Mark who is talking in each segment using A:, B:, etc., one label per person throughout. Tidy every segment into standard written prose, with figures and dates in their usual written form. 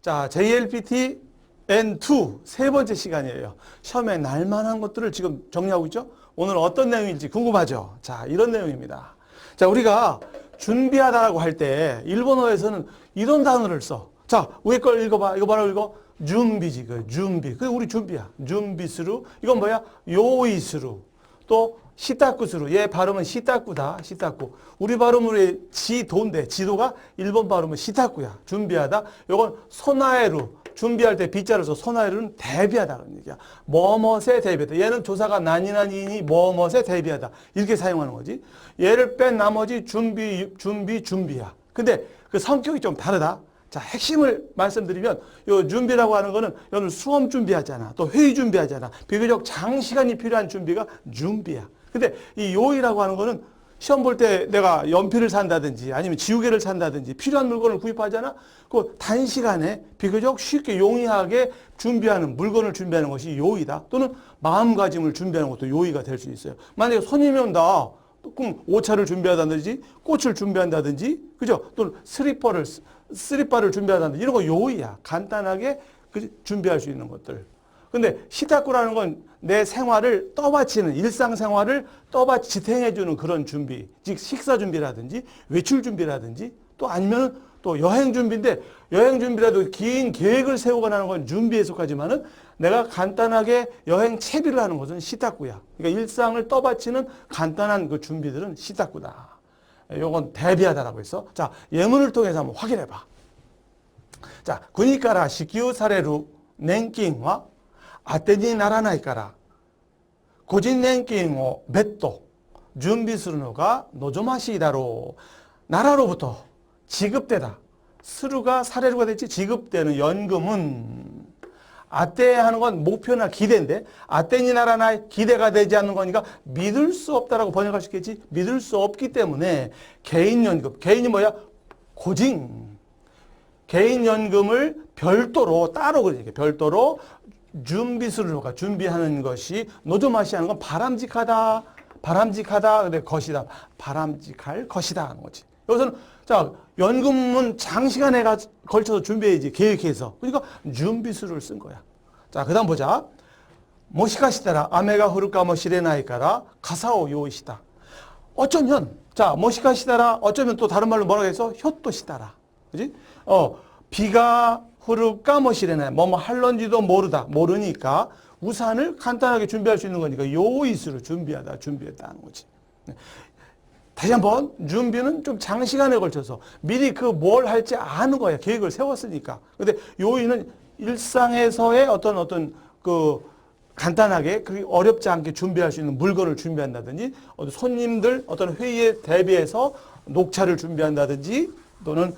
A: 자, JLPT N2 세 번째 시간이에요. 시험에 날만한 것들을 지금 정리하고 있죠? 오늘 어떤 내용일지 궁금하죠? 자, 이런 내용입니다. 자, 우리가 준비하다라고 할 때 일본어에서는 이런 단어를 써. 자, 위에 걸 읽어봐. 이거 바로 읽어. 준비지. 그 준비. 그게 우리 준비야. 준비스루. 이건 뭐야? 요이스루. 또 시타쿠스루. 얘 발음은 시타쿠다. 시타쿠. 우리 발음으로 지도인데 지도가 일본 발음은 시타쿠야. 준비하다. 요건 소나에루. 준비할 때 빗자를 써. 소나에루는 대비하다는 얘기야. 뭐뭇에 대비하다. 얘는 조사가 난이니 뭐뭇에 대비하다. 이렇게 사용하는 거지. 얘를 뺀 나머지 준비야. 근데 그 성격이 좀 다르다. 자, 핵심을 말씀드리면 요 준비라고 하는 거는 여러분 수험 준비하잖아. 또 회의 준비하잖아. 비교적 장시간이 필요한 준비가 준비야. 근데 이 요이라고 하는 거는 시험 볼 때 내가 연필을 산다든지 아니면 지우개를 산다든지 필요한 물건을 구입하잖아. 그 단시간에 비교적 쉽게 용이하게 준비하는 물건을 준비하는 것이 요이다. 또는 마음가짐을 준비하는 것도 요이가 될 수 있어요. 만약에 손님이 온다. 그럼 오차를 준비한다든지 꽃을 준비한다든지 그죠? 또는 스리퍼를 준비한다든지 이런 거 요이야. 간단하게 준비할 수 있는 것들. 근데 시타쿠라는 건 내 생활을 떠받치는 일상생활을 지탱해주는 그런 준비. 즉 식사 준비라든지 외출 준비라든지 또 아니면 또 여행 준비인데 여행 준비라도 긴 계획을 세우거나 하는 건 준비에 속하지만은 내가 간단하게 여행 채비를 하는 것은 시타쿠야. 그러니까 일상을 떠받치는 간단한 그 준비들은 시타쿠다. 요건 대비하다라고 했어. 자, 예문을 통해서 한번 확인해 봐. 자,国から支給される年金は当てにならないから個人年金を別途準備するのが望ましいだろう. 나라로부터 지급되다. 스루가 사례루가 됐지. 지급되는 연금은 아떼하는 건 목표나 기대인데 아떼니 나라나 기대가 되지 않는 거니까 믿을 수 없다라고 번역할 수 있겠지. 믿을 수 없기 때문에 개인연금. 개인이 뭐야? 고징. 개인연금을 별도로 따로 그러니까 별도로 준비스루가 준비하는 것이 노조마시 하는 건 바람직하다. 근데 것이다. 바람직할 것이다 하는 거지. 여기서는 자, 연금은 장시간에 걸쳐서 준비해야지. 계획해서. 그러니까 준비스루를 쓴 거야. 자, 그다음 보자. 모시카시다라 아메가 흐를까 뭐 시레나이까라 가사오 요이시다. 어쩌면 자, 모시카시다라 어쩌면 또 다른 말로 뭐라고 해서 효또시다라. 그지? 비가 흐를까 뭐 시레나이. 뭐뭐 할런지도 모르니까 우산을 간단하게 준비할 수 있는 거니까 요이스루 준비했다는 거지. 다시 한번 준비는 좀 장시간에 걸쳐서 미리 그 뭘 할지 아는 거야. 계획을 세웠으니까. 근데 요인은 일상에서의 어떤 그 간단하게 그렇게 어렵지 않게 준비할 수 있는 물건을 준비한다든지 손님들 어떤 회의에 대비해서 녹차를 준비한다든지 또는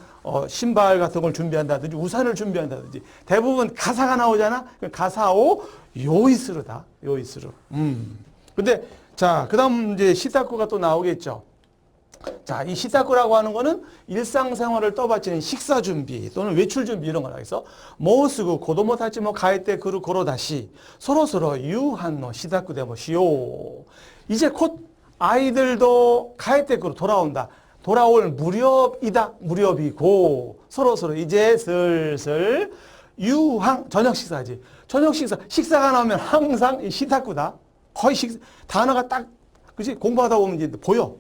A: 신발 같은 걸 준비한다든지 우산을 준비한다든지 대부분 가사가 나오잖아. 가사오 요이스루다. 요이스루. 근데 자, 그다음 이제 시타쿠가 또 나오겠죠. 자, 이 시타쿠라고 하는 거는 일상생활을 떠받치는 식사 준비 또는 외출 준비 이런 거라 해서 모으스구 고도모 타치 뭐 가에테 그루 고로다시 서로서로 유한노 시타쿠 데모시오. 이제 곧 아이들도 가에테 그루 돌아온다. 돌아올 무렵이고 서로서로 이제 슬슬 유한 저녁 식사지. 식사가 나오면 항상 이 시타쿠다. 거의 단어가 딱 그치 공부하다 보면 이제 보여.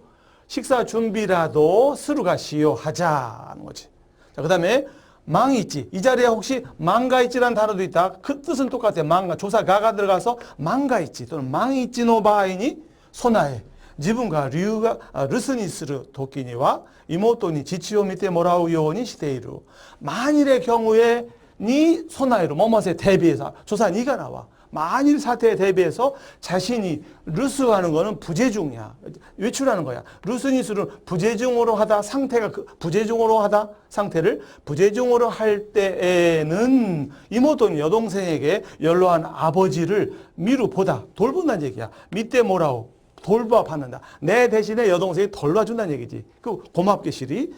A: 식사 준비라도 스루가 시요하자는 거지. 자, 그다음에 망있지. 이 자리에 혹시 망가있지라는 단어도 있다. 그 뜻은 똑같아. 조사 가가 들어가서 망가있지 또는 망있지노 바이니 소나에. 自分が留学留守にする時には妹に父を見てもらうようにしている. 만일의 경우에 니 소나에로 뭐뭐에 대비해서 조사 니가 나와. 만일 사태에 대비해서 자신이 루스하는 거는 부재중이야. 외출하는 거야. 루스니스는 부재중으로 하다 상태가 부재중으로 하다 상태를 부재중으로 할 때에는 이모토니 여동생에게 연로한 아버지를 미루 보다 돌본다는 얘기야. 밑에 뭐라고 돌봐받는다. 내 대신에 여동생이 돌봐준다는 얘기지. 그 고맙게 시리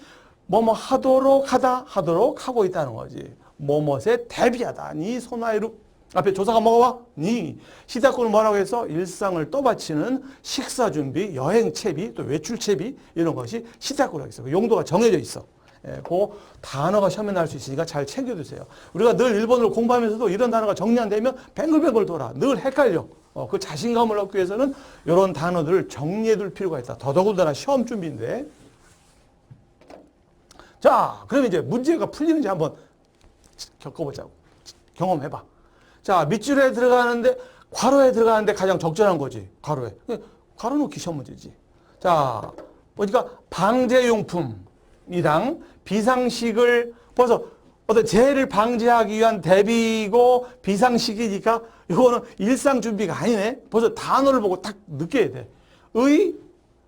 A: 뭐뭐 하도록 하고 있다는 거지. 뭐뭐에 대비하다. 니 소나이루 앞에 조사가 뭐가 니 시타쿠는 뭐라고 해서 일상을 떠받치는 식사 준비, 여행 채비, 또 외출 채비 이런 것이 시타쿠라고 했어. 그 용도가 정해져 있어. 그 단어가 시험에 나올 수 있으니까 잘 챙겨두세요. 우리가 늘 일본어를 공부하면서도 이런 단어가 정리 안 되면 뱅글뱅글 돌아. 늘 헷갈려. 그 자신감을 얻기 위해서는 이런 단어들을 정리해둘 필요가 있다. 더더군다나 시험 준비인데. 자, 그러면 이제 문제가 풀리는지 한번 겪어보자고. 경험해봐. 자, 밑줄에 들어가는데, 괄호에 들어가는데 가장 적절한 거지. 괄호에. 괄호 넣기 시험 문제지. 자, 보니까 방제용품이랑 비상식을 벌써 어떤 재해를 방지하기 위한 대비고 비상식이니까 이거는 일상 준비가 아니네. 벌써 단어를 보고 딱 느껴야 돼.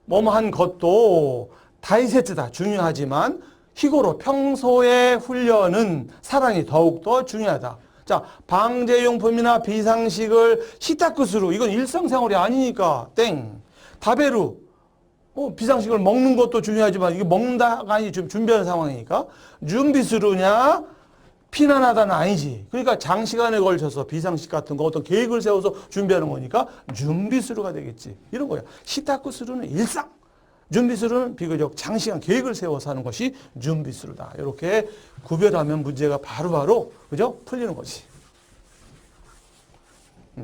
A: 뭐뭐한 것도 다이세트다. 중요하지만 희고로 평소의 훈련은 사랑이 더욱더 중요하다. 자, 방제용품이나 비상식을 시타쿠스로 이건 일상생활이 아니니까 땡. 다베루 비상식을 먹는 것도 중요하지만 이게 먹는다가 아니 좀 준비하는 상황이니까 준비스루냐 피난하다는 아니지. 그러니까 장시간에 걸쳐서 비상식 같은 거 어떤 계획을 세워서 준비하는 거니까 준비스루가 되겠지. 이런 거야. 시타쿠스루는 일상. 준비스루는 비교적 장시간 계획을 세워서 하는 것이 준비스루다. 이렇게 구별하면 문제가 바로바로 그죠? 풀리는 거지.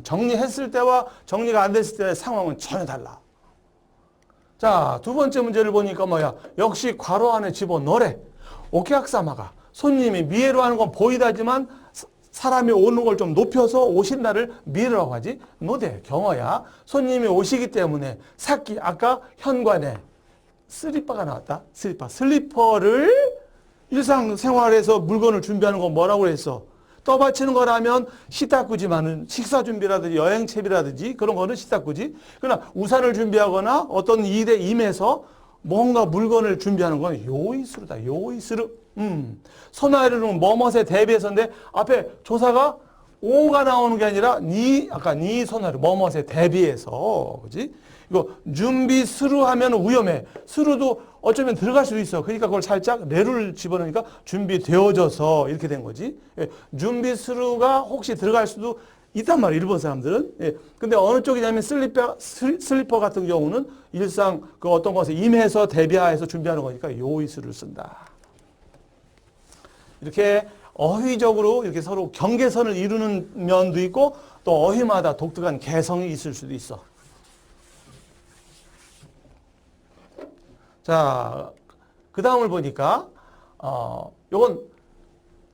A: 정리했을 때와 정리가 안 됐을 때의 상황은 전혀 달라. 자, 두 번째 문제를 보니까 뭐야? 역시 괄호 안에 집어넣으래. 오케악사마가 손님이 미에로 하는 건 보이다지만 사람이 오는 걸 좀 높여서 오신다를 미에로라고 하지. 노대 경어야. 손님이 오시기 때문에 사키 아까 현관에 슬리퍼가 나왔다. 슬리퍼를 일상생활에서 물건을 준비하는 건 뭐라고 했어? 떠받치는 거라면 시타쿠지만은 식사 준비라든지 여행 채비라든지 그런 거는 시타쿠지. 그러나 우산을 준비하거나 어떤 일에 임해서 뭔가 물건을 준비하는 건 요이스루다. 요이스루. 소나이르는 뭐뭇에 대비해서인데 앞에 조사가 오가 나오는 게 아니라 아까 소나이르 뭐뭇에 대비해서 그지? 이거 준비 스루 하면 위험해. 스루도 어쩌면 들어갈 수도 있어. 그러니까 그걸 살짝 레를 집어넣으니까 준비되어져서 이렇게 된 거지. 예, 준비 스루가 혹시 들어갈 수도 있단 말이에요. 일본 사람들은. 예, 근데 어느 쪽이냐면 슬리퍼 같은 경우는 일상 그 어떤 것에 임해서 대비해서 준비하는 거니까 요이스를 쓴다. 이렇게 어휘적으로 이렇게 서로 경계선을 이루는 면도 있고 또 어휘마다 독특한 개성이 있을 수도 있어. 자, 그 다음을 보니까, 요건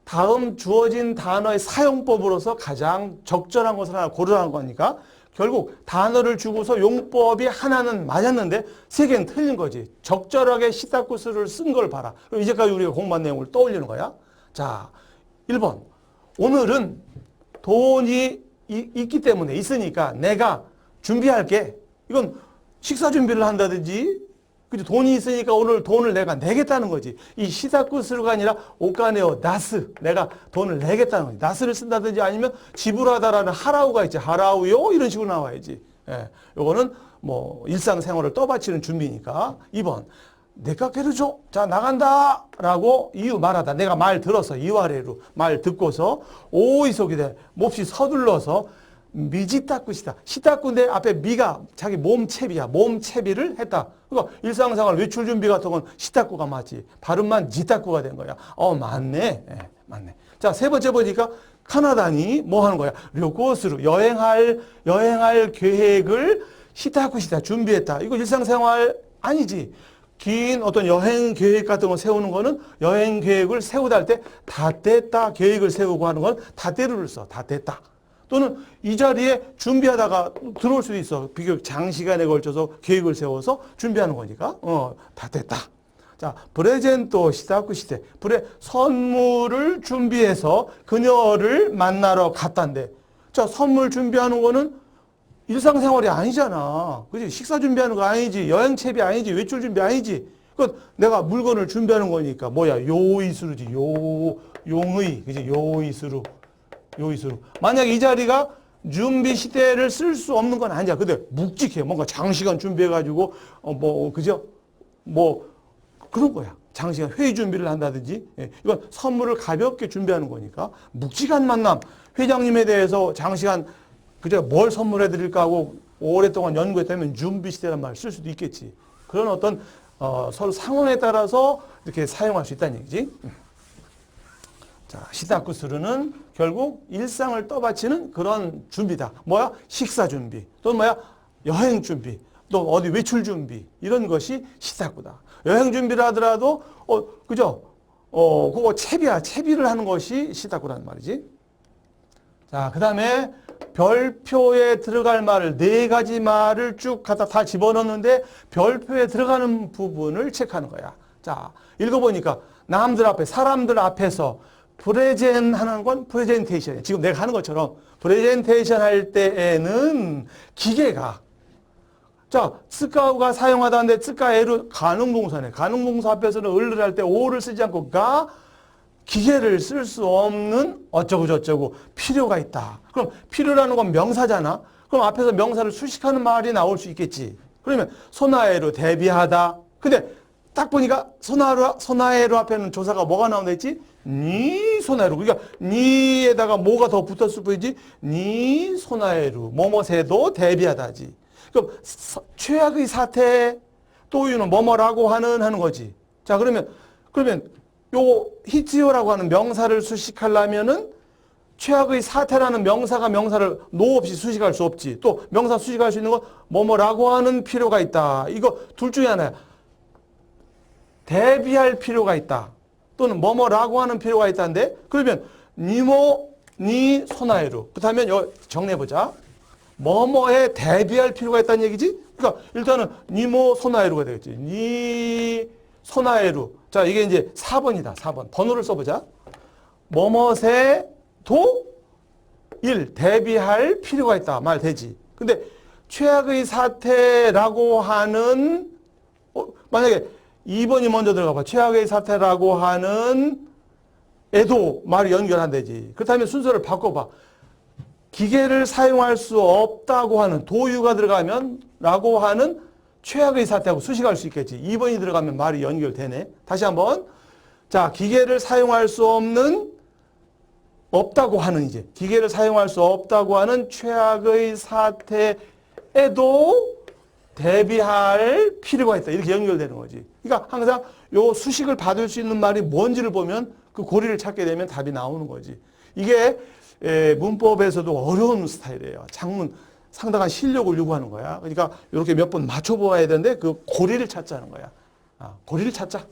A: 다음 주어진 단어의 사용법으로서 가장 적절한 것을 하나 고르라는 거니까 결국 단어를 주고서 용법이 하나는 맞았는데 세 개는 틀린 거지. 적절하게 시타쿠스를 쓴 걸 봐라. 그럼 이제까지 우리가 공부한 내용을 떠올리는 거야. 자, 1번. 오늘은 돈이 있기 때문에 있으니까 내가 준비할게. 이건 식사 준비를 한다든지 그죠? 돈이 있으니까 오늘 돈을 내가 내겠다는 거지. 이 시타쿠스루가 아니라 오카네오 나스. 내가 돈을 내겠다는 거지. 나스를 쓴다든지 아니면 지불하다라는 하라우가 있지. 하라우요? 이런 식으로 나와야지. 예. 요거는 뭐 일상생활을 떠받치는 준비니까. 2번. 내가 깨르죠. 자, 나간다. 라고 이유 말하다. 내가 말 들어서 이와레루 말 듣고서 오이속이 돼. 몹시 서둘러서 미지타쿠시다. 시타쿠인데 앞에 미가 자기 몸체비야. 몸체비를 했다. 그러니까 일상생활 외출 준비 같은 건 시타쿠가 맞지. 발음만 지타쿠가 된 거야. 맞네. 네, 맞네. 자, 세 번째 보니까 카나다니 뭐 하는 거야? 료코스루 여행할 계획을 시타쿠시다. 준비했다. 이거 일상생활 아니지. 긴 어떤 여행 계획 같은 거 세우는 거는 여행 계획을 세우다 할 때 다 뗐다 계획을 세우고 하는 건 다때루를 써. 다 뗐다. 또는 이 자리에 준비하다가 들어올 수도 있어. 비교적 장시간에 걸쳐서 계획을 세워서 준비하는 거니까. 다 됐다. 자, 프레젠토 시타쿠시테. 선물을 준비해서 그녀를 만나러 갔단데. 자, 선물 준비하는 거는 일상생활이 아니잖아. 그지? 식사 준비하는 거 아니지. 여행 채비 아니지. 외출 준비 아니지. 그 내가 물건을 준비하는 거니까 뭐야? 요이스루지. 용의. 그지? 요이스루. 만약에 이 자리가 준비 시대를 쓸 수 없는 건 아니야. 근데 묵직해. 뭔가 장시간 준비해가지고, 그죠? 그런 거야. 장시간 회의 준비를 한다든지. 예. 이건 선물을 가볍게 준비하는 거니까. 묵직한 만남. 회장님에 대해서 장시간, 그죠? 뭘 선물해 드릴까 하고 오랫동안 연구했다면 준비 시대란 말을 쓸 수도 있겠지. 그런 어떤, 서로 상황에 따라서 이렇게 사용할 수 있다는 얘기지. 자, 시다쿠스루는 결국 일상을 떠받치는 그런 준비다. 뭐야? 식사 준비. 또 뭐야? 여행 준비. 또 어디 외출 준비. 이런 것이 시다쿠다. 여행 준비를 하더라도, 그죠? 그거 채비를 하는 것이 시다쿠라는 말이지. 자, 그 다음에 별표에 들어갈 말을 4가지 말을 쭉 갖다 다 집어넣는데 별표에 들어가는 부분을 체크하는 거야. 자, 읽어보니까 남들 앞에, 사람들 앞에서 프레젠 하는 건 프레젠테이션이야. 지금 내가 하는 것처럼 프레젠테이션 할 때에는 기계가 자, 쓰까우가 사용하다는데 쓰까에로 가능동사네. 가능동사 앞에서는 을을 할 때 오를 쓰지 않고 가 기계를 쓸 수 없는 어쩌고 저쩌고 필요가 있다. 그럼 필요라는 건 명사잖아. 그럼 앞에서 명사를 수식하는 말이 나올 수 있겠지. 그러면 소나에로 대비하다. 근데 딱 보니까 소나에로 앞에는 조사가 뭐가 나온다 했지? 니 소나에로. 그러니까 니에다가 뭐가 더 붙었을 뿐이지. 니 소나에로. 뭐뭐새도 대비하다지. 그럼 최악의 사태 또유는 뭐뭐라고 하는 거지. 자, 그러면 요 히치요라고 하는 명사를 수식하려면은 최악의 사태라는 명사를 노 없이 수식할 수 없지. 또 명사 수식할 수 있는 건 뭐뭐라고 하는 필요가 있다. 이거 둘 중에 하나야. 대비할 필요가 있다. 또는 뭐뭐라고 하는 필요가 있다는데 그러면 니 소나에루. 그렇다면 정리해보자. 뭐뭐에 대비할 필요가 있다는 얘기지? 그러니까 일단은 니모 소나에루가 되겠지. 니 소나에루. 자, 이게 이제 4번이다. 4번. 번호를 써보자. 뭐뭐새도 1. 대비할 필요가 있다. 말 되지. 근데 최악의 사태라고 하는 만약에 2번이 먼저 들어가 봐. 최악의 사태라고 하는 에도 말이 연결 안 되지. 그렇다면 순서를 바꿔봐. 기계를 사용할 수 없다고 하는 도유가 들어가면 라고 하는 최악의 사태하고 수식할 수 있겠지. 2번이 들어가면 말이 연결되네. 다시 한번. 자, 기계를 사용할 수 없다고 하는 이제 기계를 사용할 수 없다고 하는 최악의 사태에도 대비할 필요가 있다. 이렇게 연결되는 거지. 그러니까 항상 요 수식을 받을 수 있는 말이 뭔지를 보면 그 고리를 찾게 되면 답이 나오는 거지. 이게 문법에서도 어려운 스타일이에요. 작문 상당한 실력을 요구하는 거야. 그러니까 이렇게 몇 번 맞춰보아야 되는데 그 고리를 찾자는 거야. 고리를 찾자.